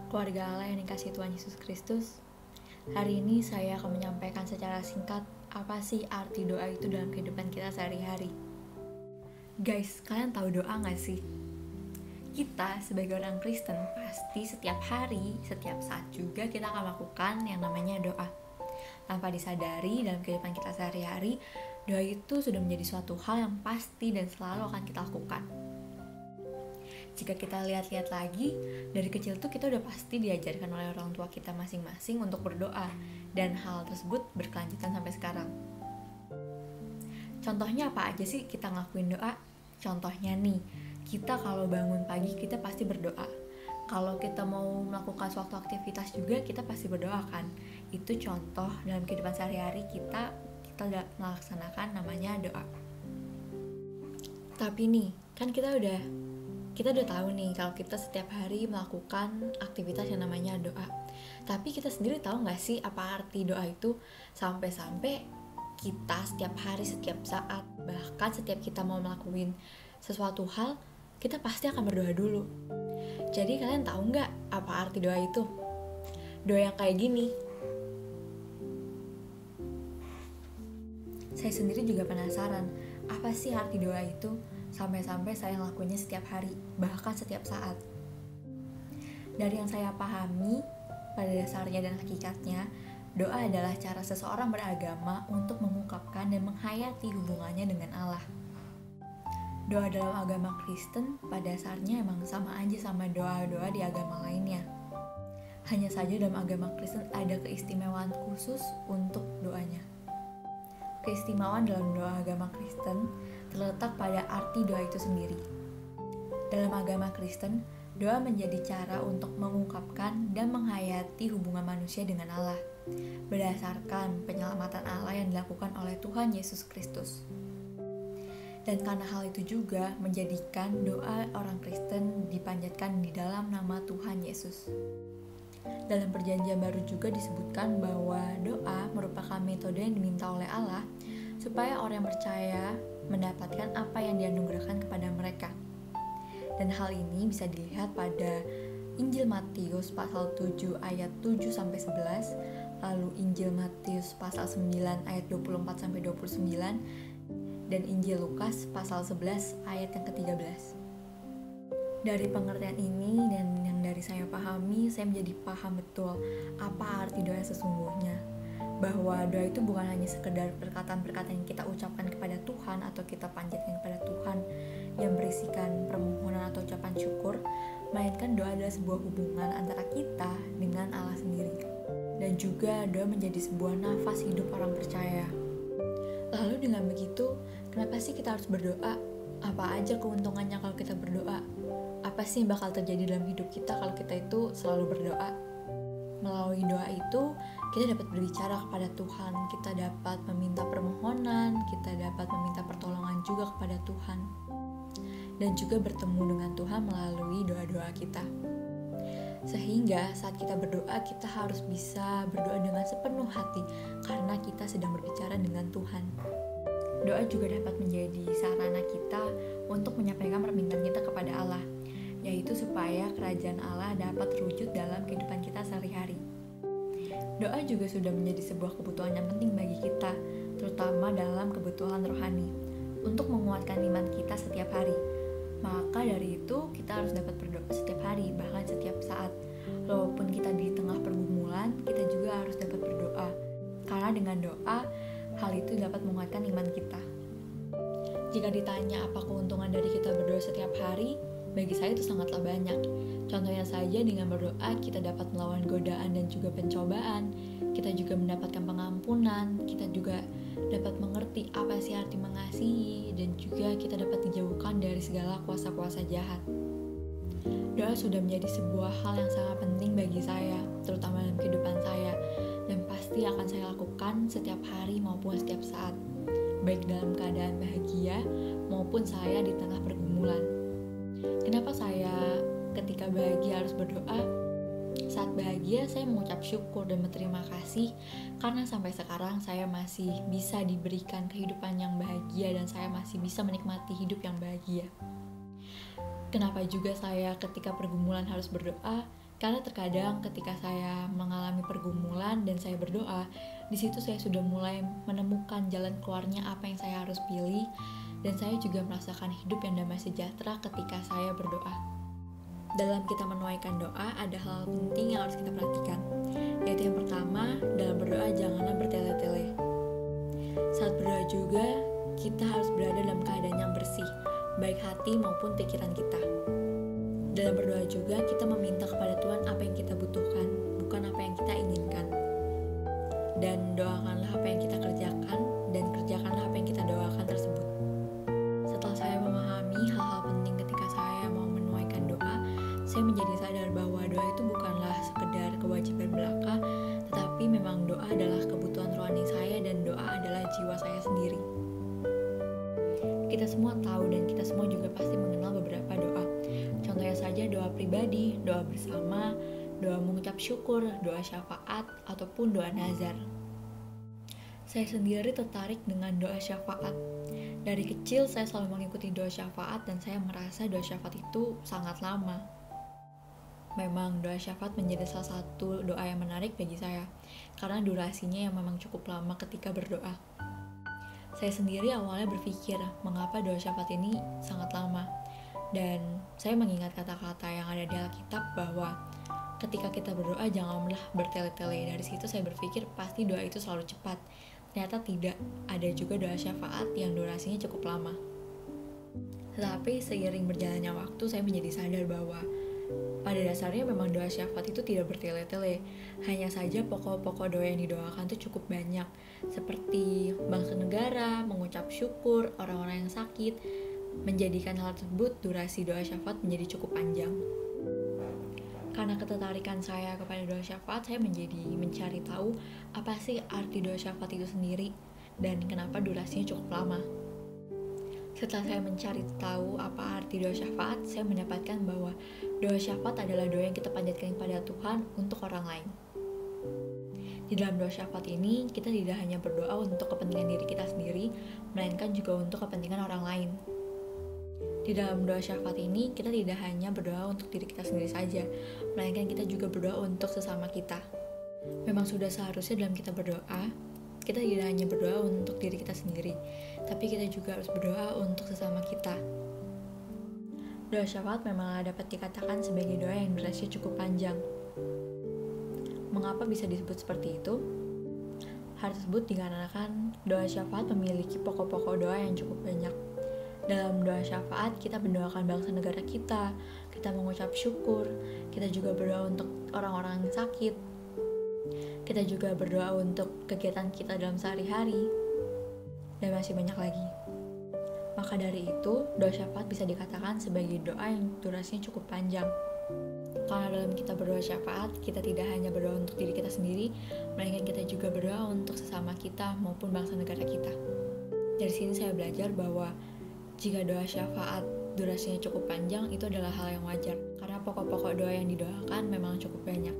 keluarga Allah yang dikasihi Tuhan Yesus Kristus. Hari ini saya akan menyampaikan secara singkat apa sih arti doa itu dalam kehidupan kita sehari-hari. Guys, kalian tahu doa gak sih? Kita sebagai orang Kristen pasti setiap hari, setiap saat juga kita akan melakukan yang namanya doa. Tanpa disadari dalam kehidupan kita sehari-hari, doa itu sudah menjadi suatu hal yang pasti dan selalu akan kita lakukan. Jika kita lihat-lihat lagi, dari kecil tuh kita udah pasti diajarkan oleh orang tua kita masing-masing untuk berdoa, dan hal tersebut berkelanjutan sampai sekarang. Contohnya apa aja sih kita ngelakuin doa? Contohnya nih, kita kalau bangun pagi kita pasti berdoa. Kalau kita mau melakukan suatu aktivitas juga kita pasti berdoa kan. Itu contoh dalam kehidupan sehari-hari kita melaksanakan namanya doa. Tapi nih, kan kita udah tahu nih kalau kita setiap hari melakukan aktivitas yang namanya doa. Tapi kita sendiri tahu gak sih apa arti doa itu? Sampai-sampai kita setiap hari, setiap saat, bahkan setiap kita mau melakukan sesuatu hal, kita pasti akan berdoa dulu. Jadi kalian tahu gak apa arti doa itu? Doa yang kayak gini. Saya sendiri juga penasaran, apa sih arti doa itu? Sampai-sampai saya ngelakuinnya setiap hari, bahkan setiap saat. Dari yang saya pahami, pada dasarnya dan hakikatnya, doa adalah cara seseorang beragama untuk mengungkapkan dan menghayati hubungannya dengan Allah. Doa dalam agama Kristen pada dasarnya emang sama aja sama doa-doa di agama lainnya. Hanya saja dalam agama Kristen ada keistimewaan khusus untuk doanya. Keistimewaan dalam doa agama Kristen terletak pada arti doa itu sendiri. Dalam agama Kristen, doa menjadi cara untuk mengungkapkan dan menghayati hubungan manusia dengan Allah, berdasarkan penyelamatan Allah yang dilakukan oleh Tuhan Yesus Kristus. Dan karena hal itu juga menjadikan doa orang Kristen dipanjatkan di dalam nama Tuhan Yesus. Dalam perjanjian baru juga disebutkan bahwa doa merupakan metode yang diminta oleh Allah supaya orang yang percaya mendapatkan apa yang dianugerahkan kepada mereka. Dan hal ini bisa dilihat pada Injil Matius pasal 7 ayat 7-11, lalu Injil Matius pasal 9 ayat 24-29, dan Injil Lukas pasal 11 ayat yang ke-13. Dari pengertian ini dan yang dari saya pahami, saya menjadi paham betul apa arti doa sesungguhnya. Bahwa doa itu bukan hanya sekedar perkataan-perkataan yang kita ucapkan kepada Tuhan atau kita panjatkan kepada Tuhan yang berisikan permohonan atau ucapan syukur, melainkan doa adalah sebuah hubungan antara kita dengan Allah sendiri. Dan juga doa menjadi sebuah nafas hidup orang percaya. Lalu dengan begitu, kenapa sih kita harus berdoa? Apa aja keuntungannya kalau kita berdoa? Apa sih yang bakal terjadi dalam hidup kita kalau kita itu selalu berdoa? Melalui doa itu, kita dapat berbicara kepada Tuhan, kita dapat meminta permohonan, kita dapat meminta pertolongan juga kepada Tuhan, dan juga bertemu dengan Tuhan melalui doa-doa kita. Sehingga saat kita berdoa, kita harus bisa berdoa dengan sepenuh hati, karena kita sedang berbicara dengan Tuhan. Doa juga dapat menjadi sarana kita untuk menyampaikan permintaan kita kepada Allah, yaitu supaya kerajaan Allah dapat terwujud dalam kehidupan kita sehari-hari. Doa juga sudah menjadi sebuah kebutuhan yang penting bagi kita, terutama dalam kebutuhan rohani, untuk menguatkan iman kita setiap hari. Maka dari itu, kita harus dapat berdoa setiap hari, bahkan setiap saat. Walaupun kita di tengah pergumulan, kita juga harus dapat berdoa. Karena dengan doa, hal itu dapat menguatkan iman kita. Jika ditanya apa keuntungan dari kita berdoa setiap hari, bagi saya itu sangatlah banyak. Contohnya saja dengan berdoa kita dapat melawan godaan dan juga pencobaan. Kita juga mendapatkan pengampunan. Kita juga dapat mengerti apa sih arti mengasihi. Dan juga kita dapat dijauhkan dari segala kuasa-kuasa jahat. Doa sudah menjadi sebuah hal yang sangat penting bagi saya, terutama dalam kehidupan saya. Dan pasti akan saya lakukan setiap hari maupun setiap saat. Baik dalam keadaan bahagia maupun saya di tengah pergumulan. Kenapa saya ketika bahagia harus berdoa? Saat bahagia saya mengucap syukur dan berterima kasih karena sampai sekarang saya masih bisa diberikan kehidupan yang bahagia dan saya masih bisa menikmati hidup yang bahagia. Kenapa juga saya ketika pergumulan harus berdoa? Karena terkadang ketika saya mengalami pergumulan dan saya berdoa, di situ saya sudah mulai menemukan jalan keluarnya apa yang saya harus pilih, dan saya juga merasakan hidup yang damai sejahtera ketika saya berdoa. Dalam kita menuaikan doa, ada hal penting yang harus kita perhatikan, yaitu yang pertama, dalam berdoa janganlah bertele-tele. Saat berdoa juga, kita harus berada dalam keadaan yang bersih, baik hati maupun pikiran kita. Dalam berdoa juga, kita meminta kepada Tuhan apa yang kita butuhkan, bukan apa yang kita inginkan. Dan doakanlah apa yang kita kerjakan, dan kerjakanlah apa yang kita doakan tersebut. Setelah saya memahami hal-hal penting ketika saya mau menuaikan doa, saya menjadi sadar bahwa doa itu bukanlah sekedar kewajiban belaka, tetapi memang doa adalah kebutuhan rohani saya dan doa adalah jiwa saya sendiri. Kita semua tahu dan kita semua juga pasti mengenal beberapa doa. Contohnya saja doa pribadi, doa bersama, doa mengucap syukur, doa syafaat, ataupun doa nazar. Saya sendiri tertarik dengan doa syafaat. Dari kecil saya selalu mengikuti doa syafaat dan saya merasa doa syafaat itu sangat lama. Memang doa syafaat menjadi salah satu doa yang menarik bagi saya, karena durasinya yang memang cukup lama ketika berdoa. Saya sendiri awalnya berpikir, mengapa doa syafaat ini sangat lama? Dan saya mengingat kata-kata yang ada di Alkitab bahwa ketika kita berdoa janganlah bertele-tele. Dari situ saya berpikir pasti doa itu selalu cepat. Ternyata tidak, ada juga doa syafaat yang durasinya cukup lama. Tetapi seiring berjalannya waktu saya menjadi sadar bahwa pada dasarnya memang doa syafaat itu tidak bertele-tele. Hanya saja pokok-pokok doa yang didoakan itu cukup banyak, seperti bangsa negara, mengucap syukur, orang-orang yang sakit. Menjadikan hal tersebut durasi doa syafaat menjadi cukup panjang. Karena ketertarikan saya kepada doa syafaat, saya menjadi mencari tahu apa sih arti doa syafaat itu sendiri dan kenapa durasinya cukup lama. Setelah saya mencari tahu apa arti doa syafaat, saya mendapatkan bahwa doa syafaat adalah doa yang kita panjatkan kepada Tuhan untuk orang lain. Di dalam doa syafaat ini, kita tidak hanya berdoa untuk kepentingan diri kita sendiri, melainkan juga untuk kepentingan orang lain. Di dalam doa syafaat ini, kita tidak hanya berdoa untuk diri kita sendiri saja, melainkan kita juga berdoa untuk sesama kita. Memang sudah seharusnya dalam kita berdoa, kita tidak hanya berdoa untuk diri kita sendiri, tapi kita juga harus berdoa untuk sesama kita. Doa syafaat memang dapat dikatakan sebagai doa yang durasinya cukup panjang. Mengapa bisa disebut seperti itu? Hal tersebut dikarenakan doa syafaat memiliki pokok-pokok doa yang cukup banyak. Dalam doa syafaat, kita mendoakan bangsa negara kita mengucap syukur, kita juga berdoa untuk orang-orang yang sakit, kita juga berdoa untuk kegiatan kita dalam sehari-hari, dan masih banyak lagi. Maka dari itu, doa syafaat bisa dikatakan sebagai doa yang durasinya cukup panjang. Karena dalam kita berdoa syafaat, kita tidak hanya berdoa untuk diri kita sendiri, melainkan kita juga berdoa untuk sesama kita maupun bangsa negara kita. Dari sini saya belajar bahwa jika doa syafaat durasinya cukup panjang, itu adalah hal yang wajar, karena pokok-pokok doa yang didoakan memang cukup banyak.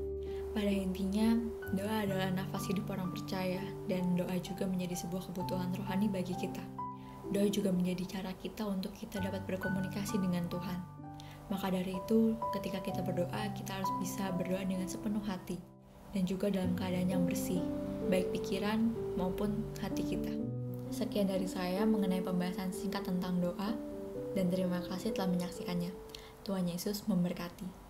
Pada intinya, doa adalah nafas hidup orang percaya, dan doa juga menjadi sebuah kebutuhan rohani bagi kita. Doa juga menjadi cara kita untuk kita dapat berkomunikasi dengan Tuhan. Maka dari itu, ketika kita berdoa, kita harus bisa berdoa dengan sepenuh hati, dan juga dalam keadaan yang bersih, baik pikiran maupun hati kita. Sekian dari saya mengenai pembahasan singkat tentang doa, dan terima kasih telah menyaksikannya. Tuhan Yesus memberkati.